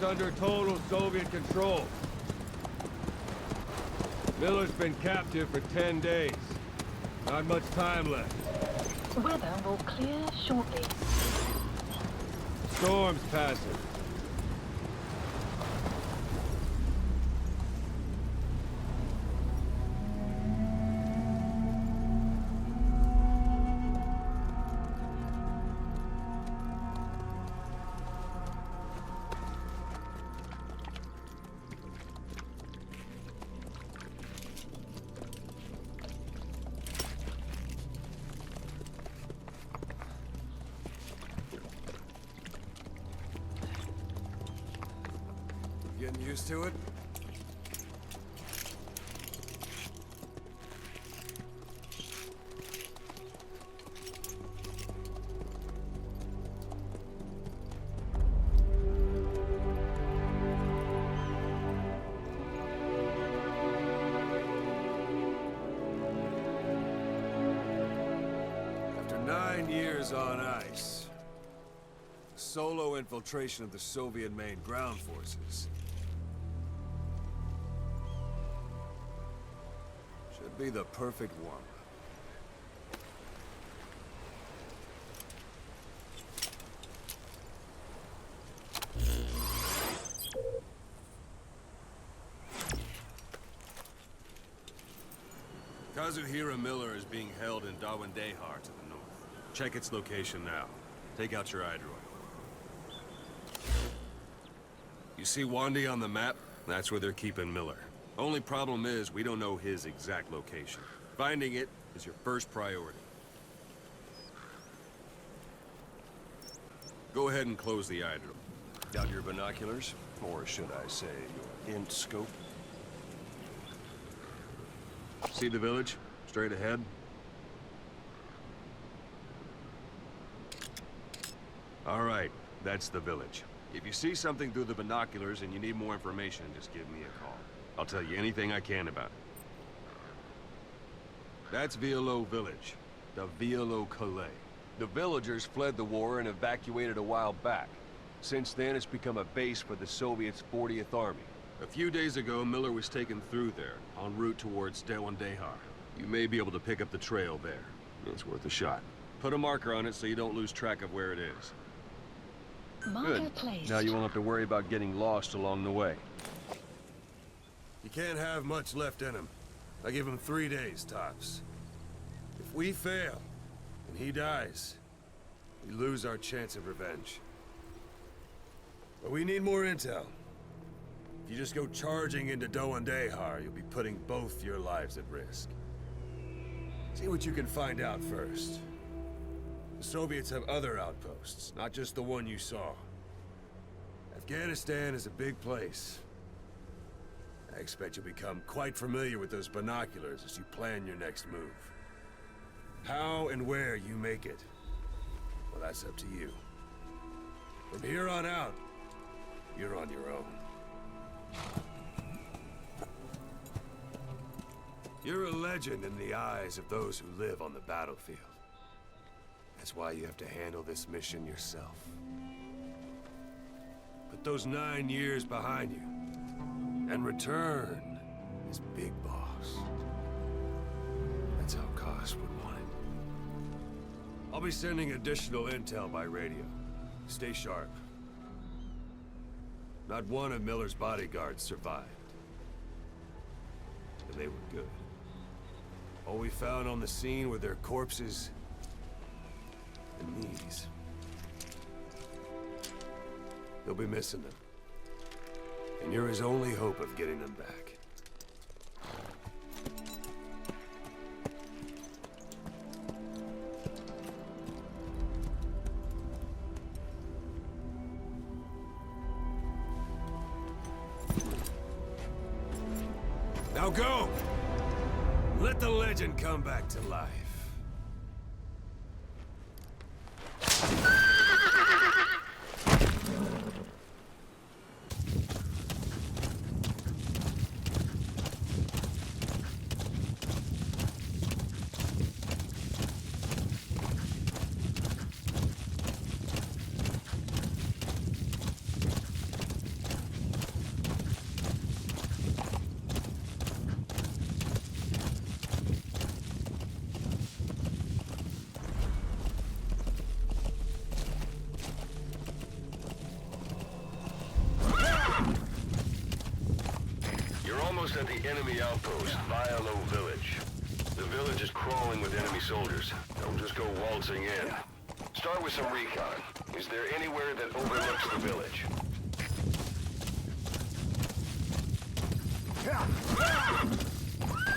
under total Soviet control. Miller's been captive for 10 days. Not much time left. Weather will clear shortly. Storm's passing. Getting used to it? After 9 years on ice, solo infiltration of the Soviet main ground forces should be the perfect warm-up. Kazuhira Miller is being held in Dawandehar to the north. Check its location now. Take out your iDroid. You see Wandy on the map? That's where they're keeping Miller. Only problem is, we don't know his exact location. Finding it is your first priority. Go ahead and close the iDroid. Got your binoculars? Or should I say, your int scope? See the village? Straight ahead? All right, that's the village. If you see something through the binoculars and you need more information, just give me a call. I'll tell you anything I can about it. That's Violo Village, the Violo Calais. The villagers fled the war and evacuated a while back. Since then, it's become a base for the Soviets' 40th Army. A few days ago, Miller was taken through there, en route towards Dawandehar. You may be able to pick up the trail there. It's worth a shot. Put a marker on it so you don't lose track of where it is. Marker placed. Now you won't have to worry about getting lost along the way. You can't have much left in him. I give him 3 days, tops. If we fail, and he dies, we lose our chance of revenge. But we need more intel. If you just go charging into Dawandehar, you'll be putting both your lives at risk. See what you can find out first. The Soviets have other outposts, not just the one you saw. Afghanistan is a big place. I expect you'll become quite familiar with those binoculars as you plan your next move. How and where you make it, well, that's up to you. From here on out, you're on your own. You're a legend in the eyes of those who live on the battlefield. That's why you have to handle this mission yourself. Put those 9 years behind you, and return as Big Boss. That's how Koss would want it. I'll be sending additional intel by radio. Stay sharp. Not one of Miller's bodyguards survived. And they were good. All we found on the scene were their corpses and knees. They'll be missing them. And you're his only hope of getting them back. Now go! Let the legend come back to life. at the enemy outpost, Vialo Village. The village is crawling with enemy soldiers. Don't just go waltzing in. Start with some recon. Is there anywhere that overlooks the village?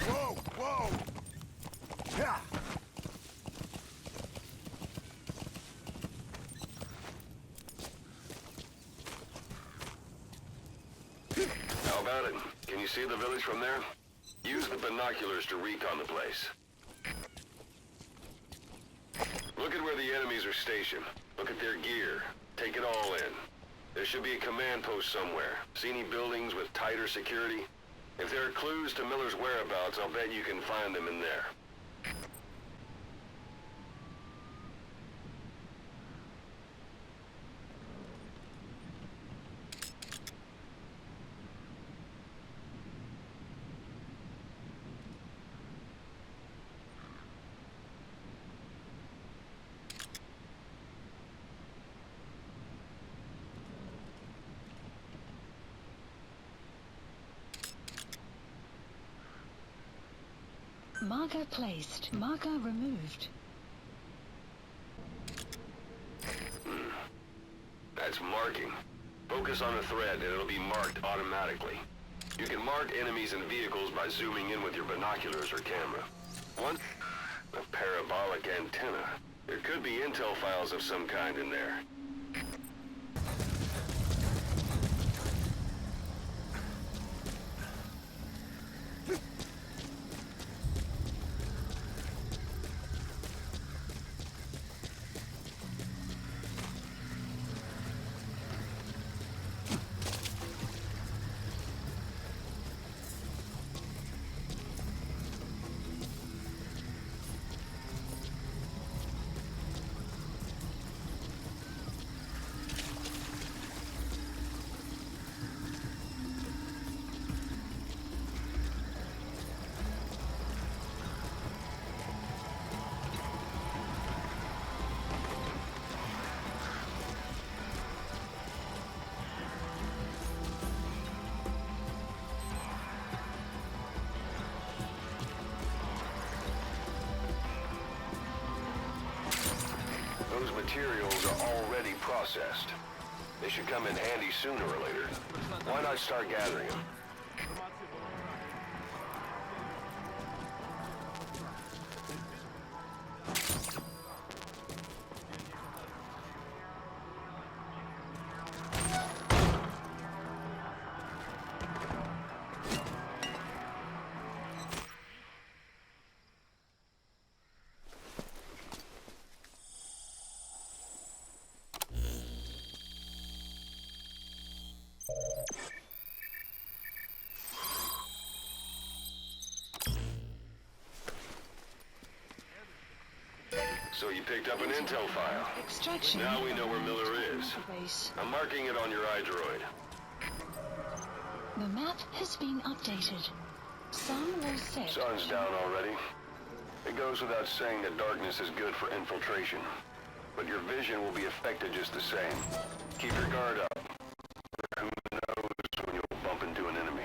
Whoa, whoa! Yeah. How about it? Can you see the village from there? Use the binoculars to recon the place. Look at where the enemies are stationed. Look at their gear. Take it all in. There should be a command post somewhere. See any buildings with tighter security? If there are clues to Miller's whereabouts, I'll bet you can find them in there. Marker placed. Marker removed. That's marking. Focus on a thread and it'll be marked automatically. You can mark enemies and vehicles by zooming in with your binoculars or camera. One, a parabolic antenna. There could be intel files of some kind in there. Those materials are already processed. They should come in handy sooner or later. Why not start gathering them? So you picked up an intel file. Extraction. Now we know where Miller is. Base. I'm marking it on your iDroid. The map has been updated. Sun will set. Sun's down already. It goes without saying that darkness is good for infiltration. But your vision will be affected just the same. Keep your guard up. Who knows when you'll bump into an enemy.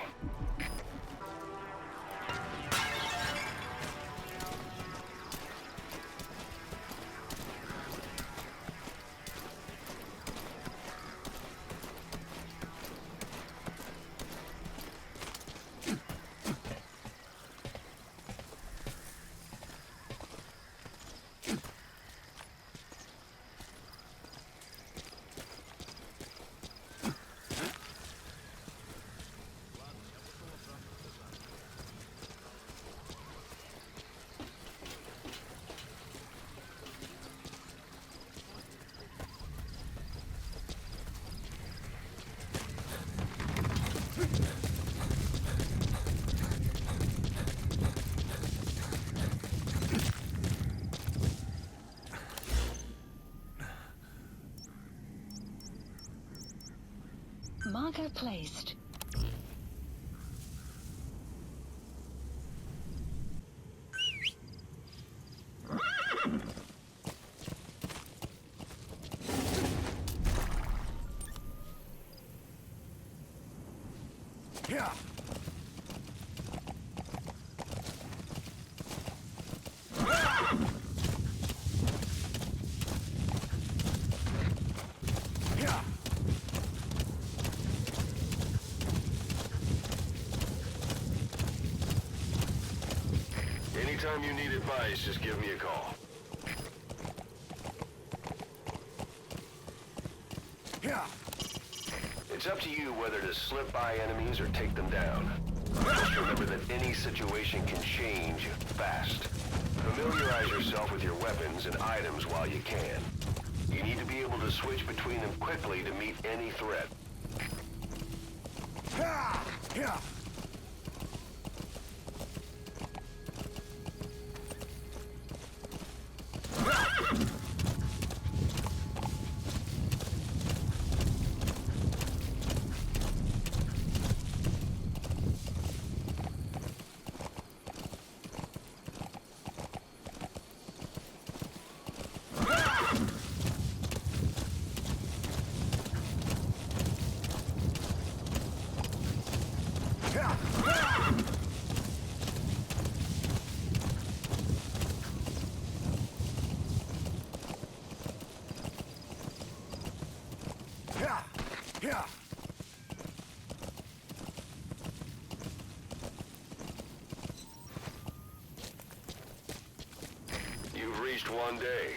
Marker placed. Yeah. Anytime you need advice, just give me a call. Yeah. It's up to you whether to slip by enemies or take them down. Just remember that any situation can change fast. Familiarize yourself with your weapons and items while you can. You need to be able to switch between them quickly to meet any threat. Yeah. Yeah. You've reached one day.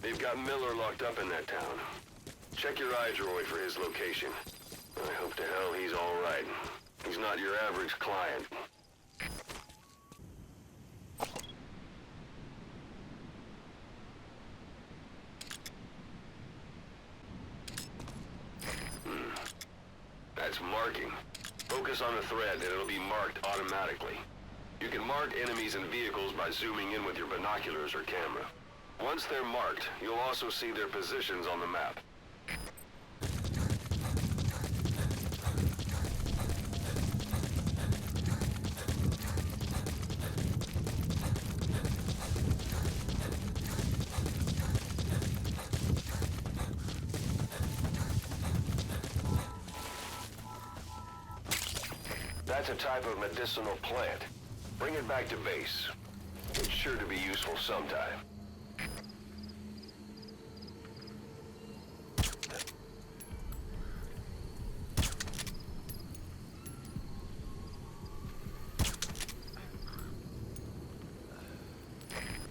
They've got Miller locked up in that town. Check your eyes, Roy, for his location. I hope to hell he's all right. He's not your average client. That's marking. Focus on the thread and it'll be marked automatically. You can mark enemies and vehicles by zooming in with your binoculars or camera. Once they're marked, you'll also see their positions on the map. That's a type of medicinal plant. Bring it back to base. It's sure to be useful sometime.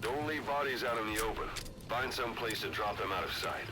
Don't leave bodies out in the open. Find some place to drop them out of sight.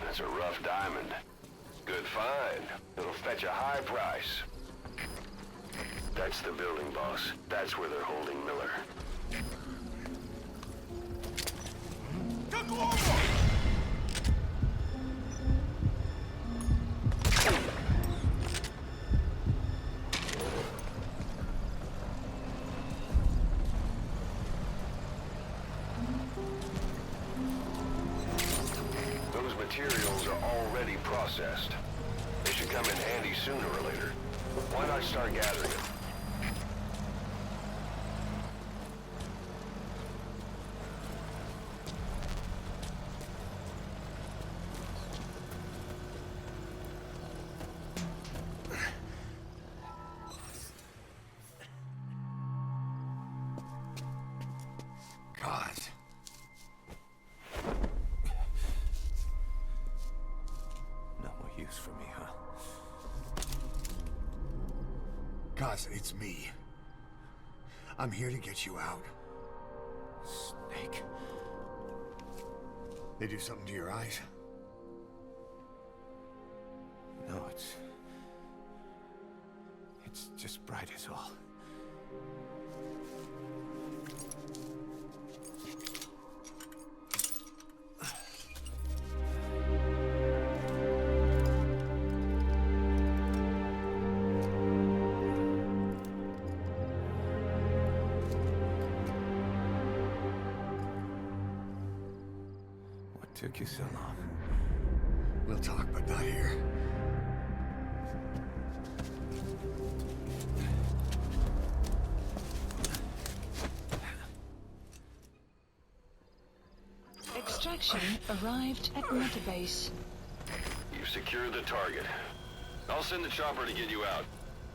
That's a rough diamond. Good find. It'll fetch a high price. That's the building, boss. That's where they're holding Miller. Those materials are already processed. They should come in handy sooner or later. Why not start gathering them? God. No more use for me, huh? God, it's me. I'm here to get you out. Snake. They do something to your eyes? No, it's just bright is all. took you so long? We'll talk, but not here. Extraction arrived at Mother Base. You've secured the target. I'll send the chopper to get you out.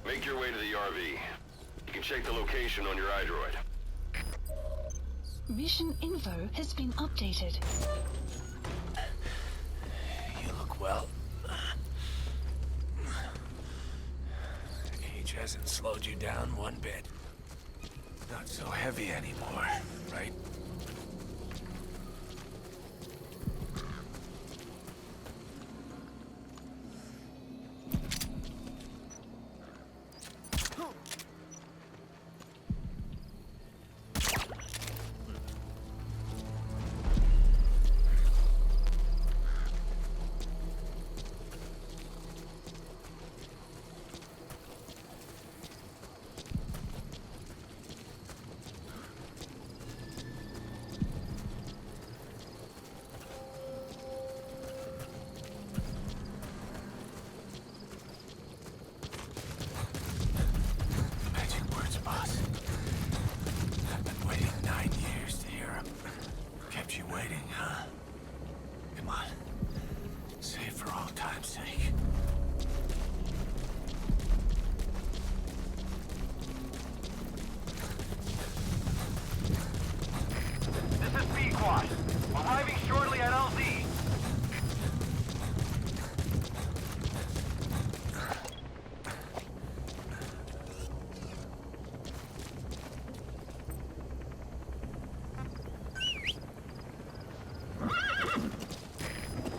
Make your way to the RV. You can check the location on your iDroid. Mission info has been updated. You look well. Age hasn't slowed you down one bit. Not so heavy anymore, right? Arriving shortly at LZ.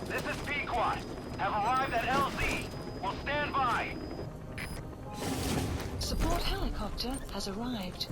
This is Pequod. Have arrived at LZ. Will stand by. Support helicopter has arrived.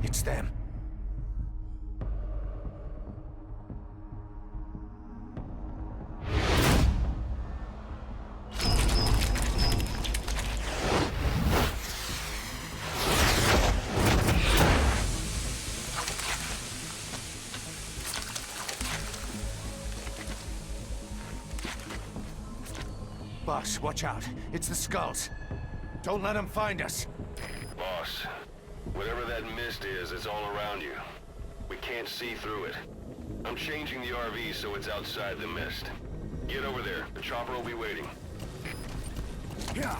It's them. Boss, watch out. It's the skulls. Don't let them find us. Boss, whatever that mist is, it's all around you. We can't see through it. I'm changing the RV so it's outside the mist. Get over there. The chopper will be waiting. Yeah.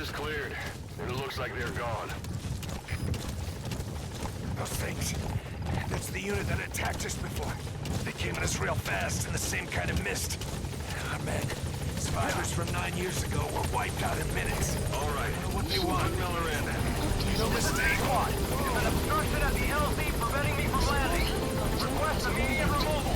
is cleared, and it looks like they're gone. Those things. That's the unit that attacked us before. They came at us real fast in the same kind of mist. Our men, survivors from 9 years ago, were wiped out in minutes. All right. I don't know what they want. Put Miller in. No mistake. Squad, there's an obstruction at the LZ preventing me from landing. Request immediate removal.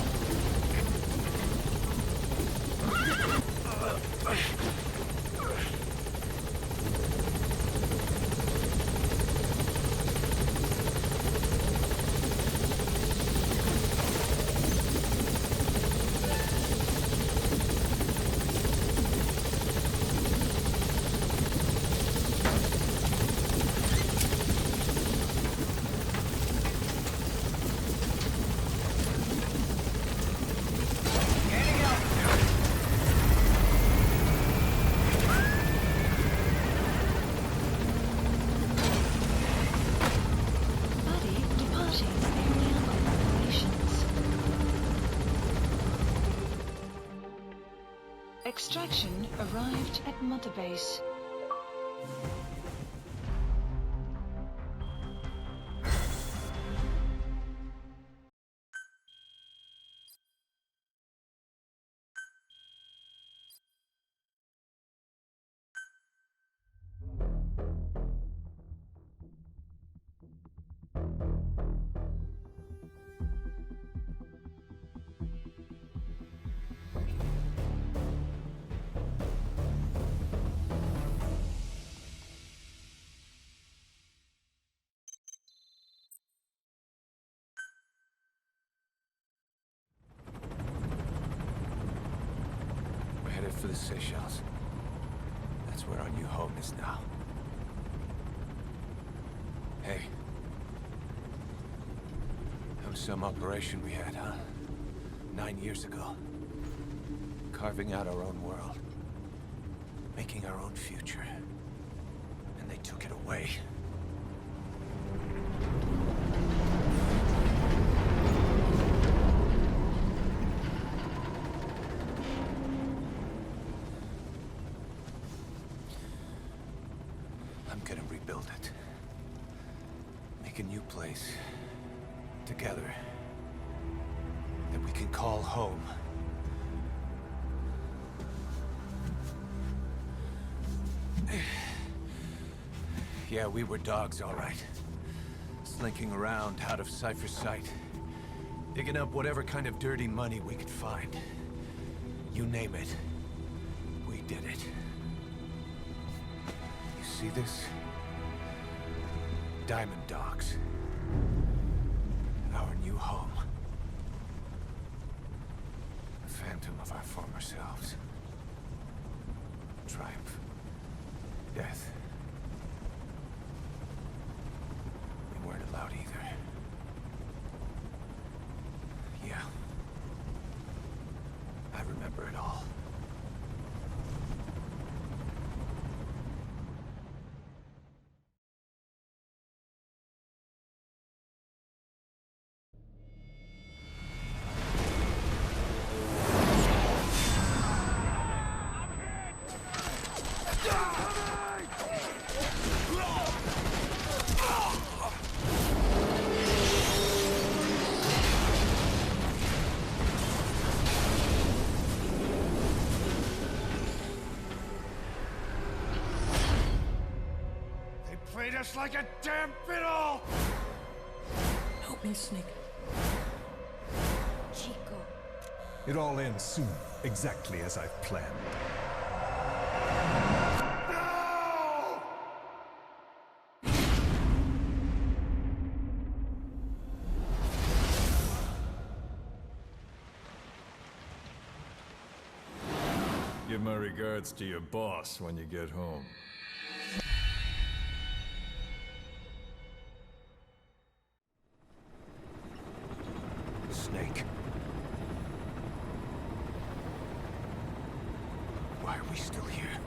Buddy departing area of operations. Extraction arrived at Mother Base. We're headed for the Seychelles. That's where our new home is now. Hey. That was some operation we had, huh? 9 years ago. Carving out our own world. Making our own future. And they took it away. I'm gonna rebuild it. Make a new place. Together. That we can call home. Yeah, we were dogs, all right. Slinking around out of Cypher's sight. Digging up whatever kind of dirty money we could find. You name it. We did it. You see this? Diamond Dogs. Our new home. A phantom of our former selves. Triumph. Death. We weren't allowed either. Yeah. I remember it all. Played us like a damn fiddle! Help me, Snake. Chico. It all ends soon, exactly as I've planned. No! Give my regards to your boss when you get home. Snake. Why are we still here?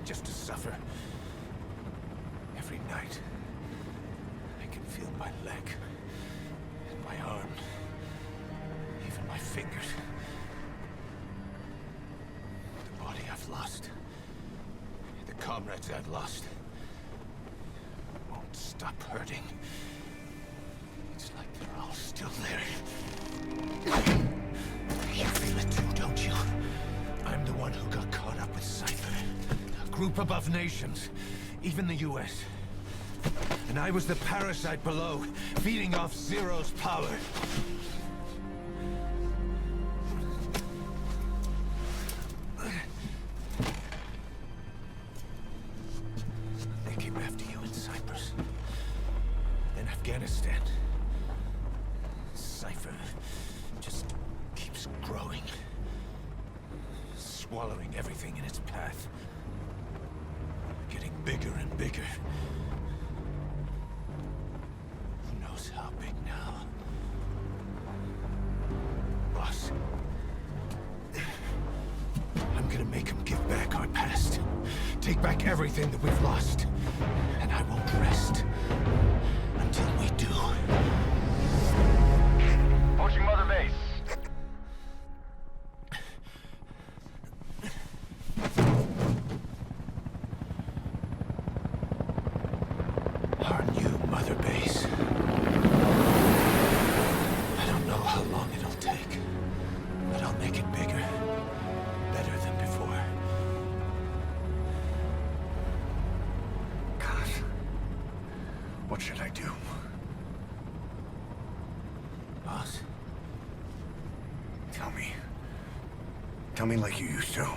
Just to suffer? Every night, I can feel my leg, and my arm, even my fingers. The body I've lost. comrades I've lost won't stop hurting. It's like they're all still there. You feel it too, don't you? I'm the one who got caught up with Cypher. A group above nations, even the US. And I was the parasite below, feeding off Zero's power. They came after you in Cyprus. Then Afghanistan. Cypher just keeps growing. Swallowing everything in its path. Getting bigger and bigger. Who knows how big now? Boss. I'm gonna make him give back our past. Take back everything that we've lost. And I won't rest until we do. Approaching Mother Base. Our new mother base. I don't know how long it'll take, but I'll make it bigger. Better than before. God. What should I do? Boss, Tell me. Tell me like you used to.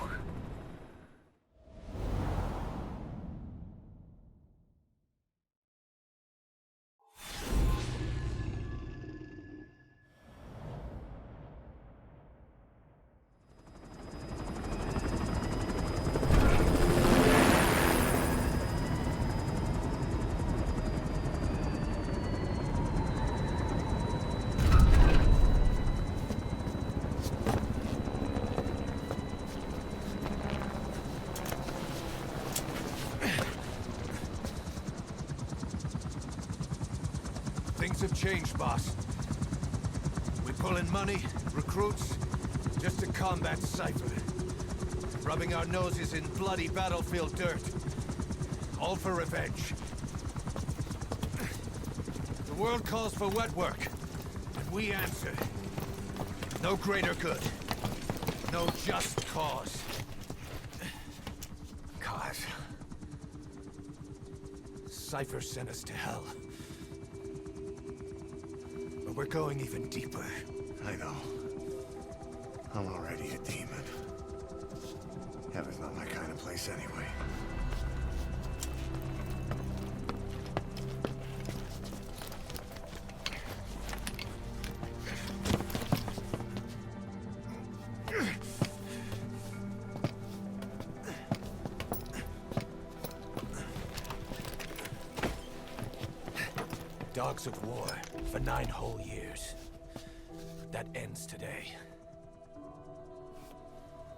things have changed, boss. We pull in money, recruits, just to combat Cypher. Rubbing our noses in bloody battlefield dirt. All for revenge. The world calls for wet work, and we answer. No greater good. No just cause. Cause? Cypher sent us to hell. But we're going even deeper. I know. I'm already a demon. Heaven's not my kind of place anyway. Dogs of war for 9 whole years. That ends today.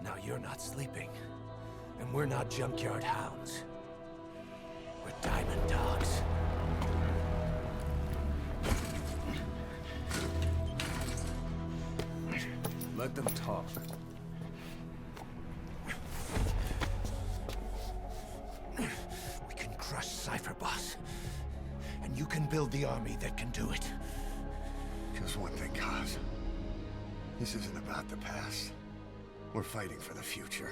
Now you're not sleeping, and we're not junkyard hounds. We're diamond dogs. Let them talk. We can crush Cypher, boss. And you can build the army that can do it. Just one thing, Kaz. This isn't about the past. We're fighting for the future.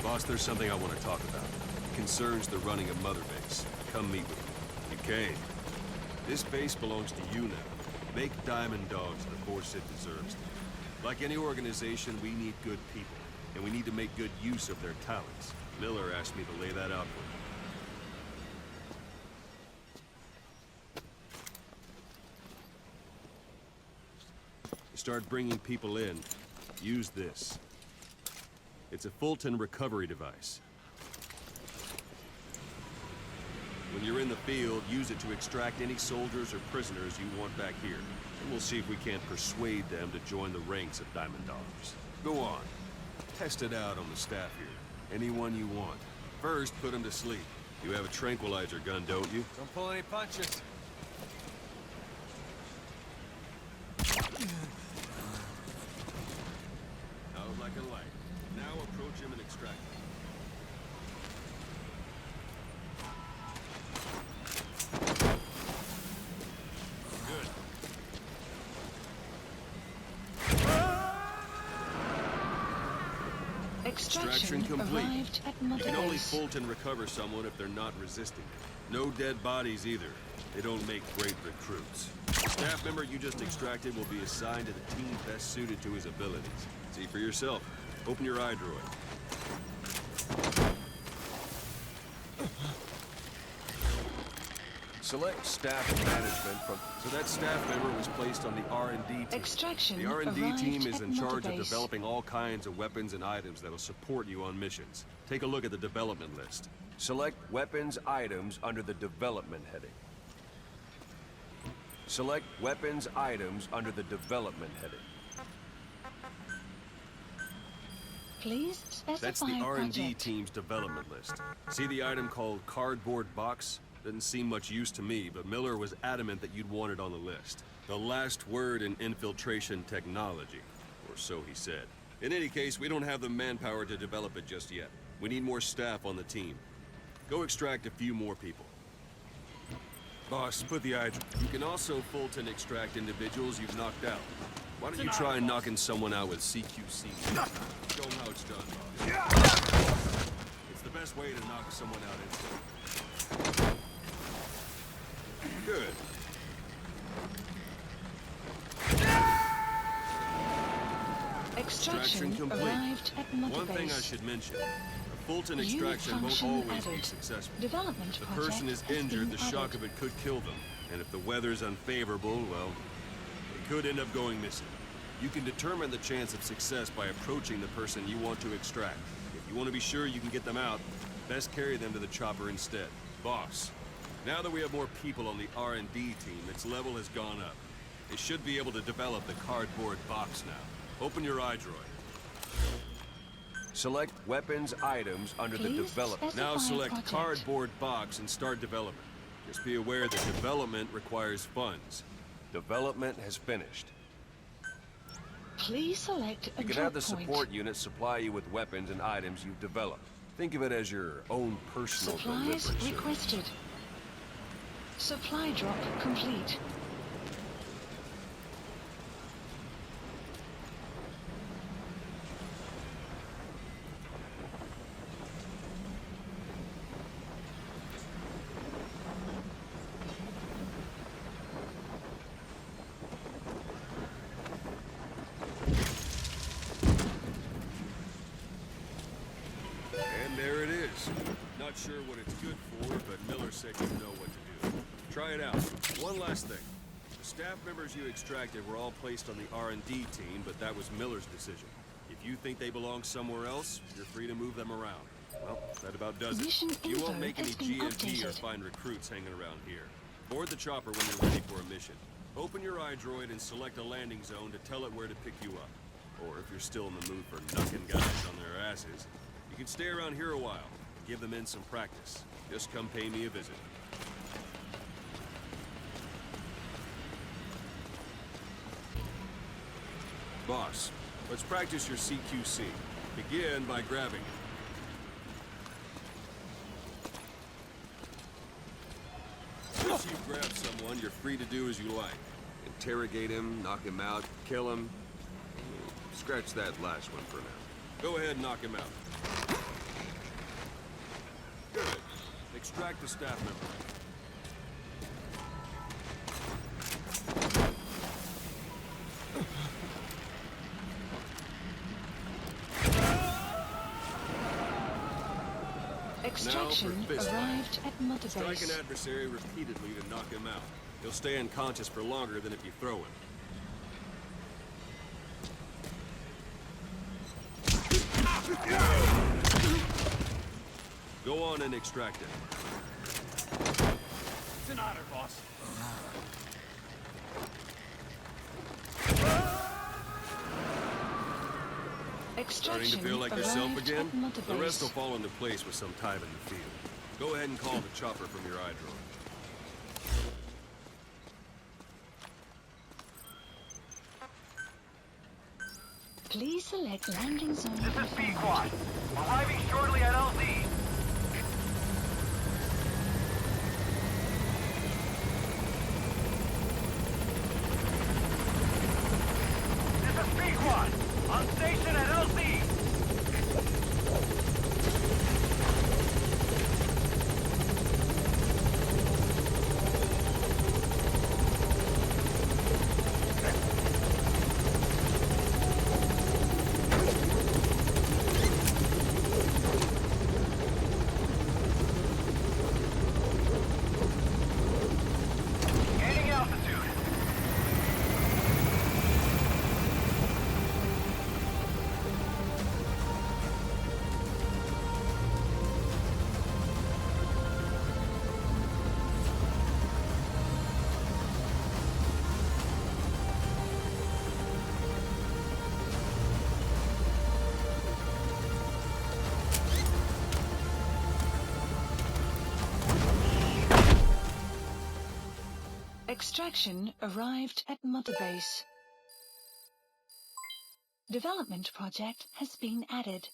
Boss, there's something I want to talk about. It concerns the running of Mother Base. Come meet with me. You came. This base belongs to you now. Make Diamond Dogs the force it deserves. Like any organization, we need good people, and we need to make good use of their talents. Miller asked me to lay that out for you. Start bringing people in, Use this. It's a Fulton recovery device. When you're in the field, use it to extract any soldiers or prisoners you want back here. And we'll see if we can't persuade them to join the ranks of Diamond Dogs. Go on. Test it out on the staff here. Anyone you want. First, put them to sleep. You have a tranquilizer gun, don't you? Don't pull any punches. Out like a light. Now approach him and extract him. Good. Extraction complete. arrived at You Mother can only Base. Fulton recover someone if they're not resisting. No dead bodies either. They don't make great recruits. The staff member you just extracted will be assigned to the team best suited to his abilities. See for yourself. Open your eye droid. Select staff management from... So that staff member was placed on the R&D team. Extraction The R&D arrived team is at in Mother charge of Base. developing all kinds of weapons and items that'll support you on missions. Take a look at the development list. Select weapons items under the development heading. Select weapons items under the development heading. Please specify That's the R&D project. team's development list. See the item called cardboard box? Doesn't seem much use to me, but Miller was adamant that you'd want it on the list. The last word in infiltration technology, or so he said. In any case, we don't have the manpower to develop it just yet. We need more staff on the team. Go extract a few more people. Boss, put the eye. You can also Fulton extract individuals you've knocked out. Why don't you try knocking someone out with CQC? Show them how it's done, boss. It's the best way to knock someone out instantly. Good. Extraction complete. arrived at Mother One thing I Base. should mention. A Fulton Unit extraction won't function always be added. successful. Development If the project person is has injured, been the shock added. of it could kill them. And if the weather's unfavorable, well, it could end up going missing. You can determine the chance of success by approaching the person you want to extract. If you want to be sure you can get them out, best carry them to the chopper instead. Boss, now that we have more people on the R&D team, its level has gone up. They should be able to develop the cardboard box now. Open your eye droid. Select weapons items under the Please development. specify Now select project. cardboard box and start development. Just be aware that development requires funds. Development has finished. Please select a You can drop have the point. support unit supply you with weapons and items you've developed. Think of it as your own personal Supplies delivery service. requested. Supply drop complete. And there it is. Not sure what it's good for, but Miller said you know what to do. Try it out. One last thing. The staff members you extracted were all placed on the R&D team, but that was Miller's decision. If you think they belong somewhere else, you're free to move them around. Well, that about does it. Mission You won't info make any has been GMP or updated. find recruits hanging around here. Board the chopper when you're ready for a mission. Open your eye droid and select a landing zone to tell it where to pick you up. Or if you're still in the mood for knucking guys on their asses, you can stay around here a while and give the men some practice. Just come pay me a visit. Boss, let's practice your CQC. Begin by grabbing it. Once you've grabbed someone, you're free to do as you like. Interrogate him, knock him out, kill him. Scratch that last one for now. Go ahead and knock him out. Good. Extract the staff member. Extraction Now for fist fight. arrived at Mother Strike an Base. adversary repeatedly to knock him out. He'll stay unconscious for longer than if you throw him. Go on and extract it. It's an honor, boss. Starting Extraction to feel like yourself arrived again? at Mother The rest will Base. fall into place with some time in the field. Go ahead and call the chopper from your eye drone. Please select landing zone. This is confirmed. P-Quad. Arriving shortly at LZ. This is P-Quad. On station at LZ. Gaining altitude. Extraction arrived at Mother Base. Development project has been added.